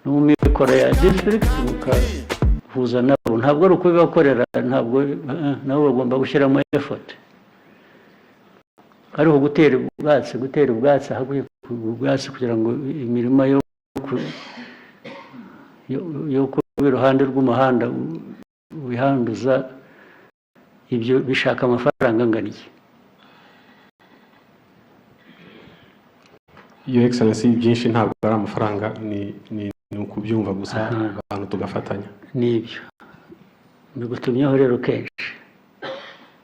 no mu mikoro ya district mukahuza nabo, ntabwo ari ukubibakorera, ntabwo nabo bagomba gushyiramo effort. Hariho gutera ubwatsi ahubwo ubwatsi kugira ngo imirima yo ku ruhande rw'umuhanda wihanduza, ibyo bishaka amafaranga angana iki? Your Excellency, byinshi ntabwo ari amafaranga, ni ukubyumva gusa abantu tugafatanya. Nibyo bigutumyeho rero kenshi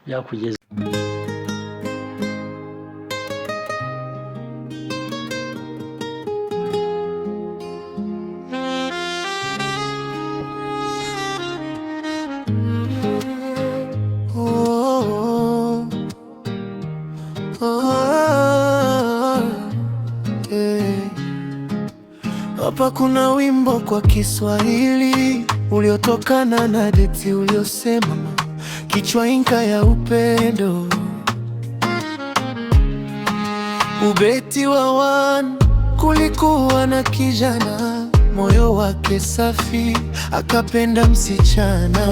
byakugeza. Hapa kuna wimbo kwa Kiswahili uliotokana na hadithi uliosema kichwa Inka ya upendo. Ubeti wa wan, kulikuwa na kijana, moyo wake safi, akapenda msichana.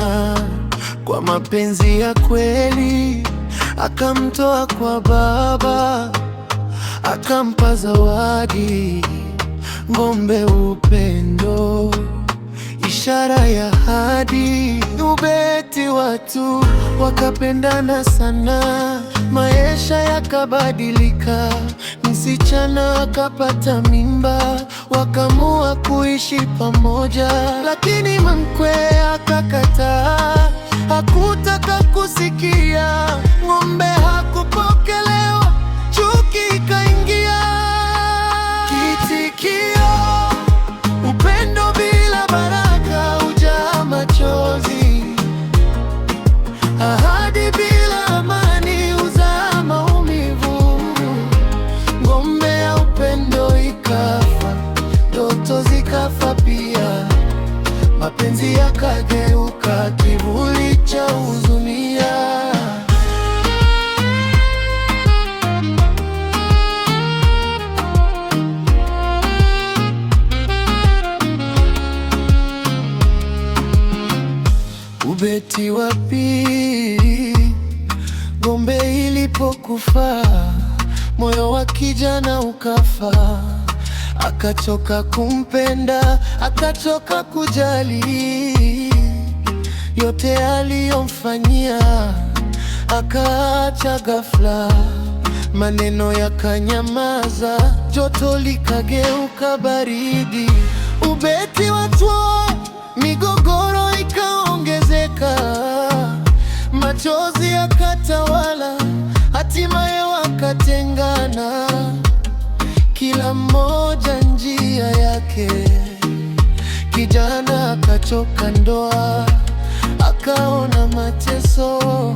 Kwa mapenzi ya kweli akamtoa kwa baba, akampa zawadi ng'ombe upendo, ishara ya ahadi. Ubeti watu wakapendana sana, maisha yakabadilika, msichana akapata mimba, wakamua kuishi pamoja. Lakini mkwe akakataa, hakutaka kusikia, ng'ombe hakupokelewa, chuki ikaingia. Kitikio, upendo bila baraka hujaa machozi, ahadi bila amani huzaa maumivu. Ng'ombe ya upendo ikafa, ndoto zikafa pia, mapenzi yakageuka kivuli cha huzunia. Ubeti wa pili, ng'ombe ilipokufa, moyo wa kijana ukafa, akachoka kumpenda, akachoka kujali, yote aliyomfanyia akaacha ghafla, maneno yakanyamaza, joto likageuka baridi. Ubeti wa twa, migogoro ikaongezeka, machozi yakatawala, hatimaye wakatengana, kila mmoja njia yake. Kijana akachoka ndoa, akaona mateso,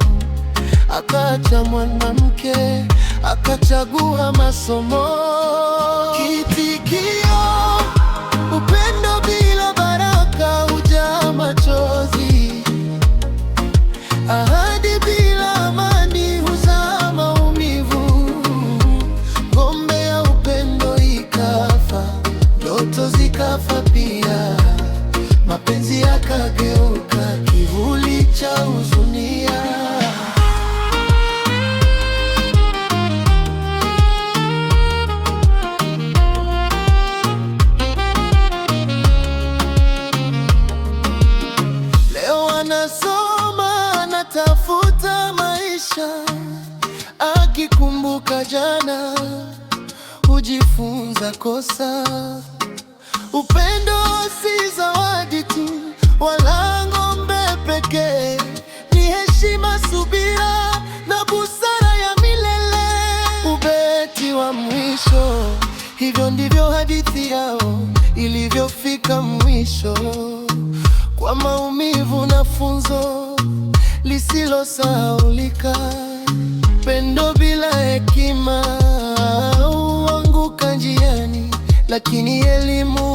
akaacha mwanamke, akachagua masomo. Kitikio, upendo bila baraka hujaa machozi, ahadi bila amani huzaa maumivu. Ng'ombe ya upendo ikafa, ndoto zikafa pia, mapenzi yakageuka kivuli cha huzunia. Anasoma, anatafuta maisha, akikumbuka jana hujifunza kosa. Upendo si zawadi tu, wala ng'ombe pekee, ni heshima, subira na busara ya milele. Ubeti wa mwisho, hivyo ndivyo hadithi yao ilivyofika mwisho, kwa maumivu na funzo lisilosahaulika. Pendo bila hekima huanguka njiani, lakini elimu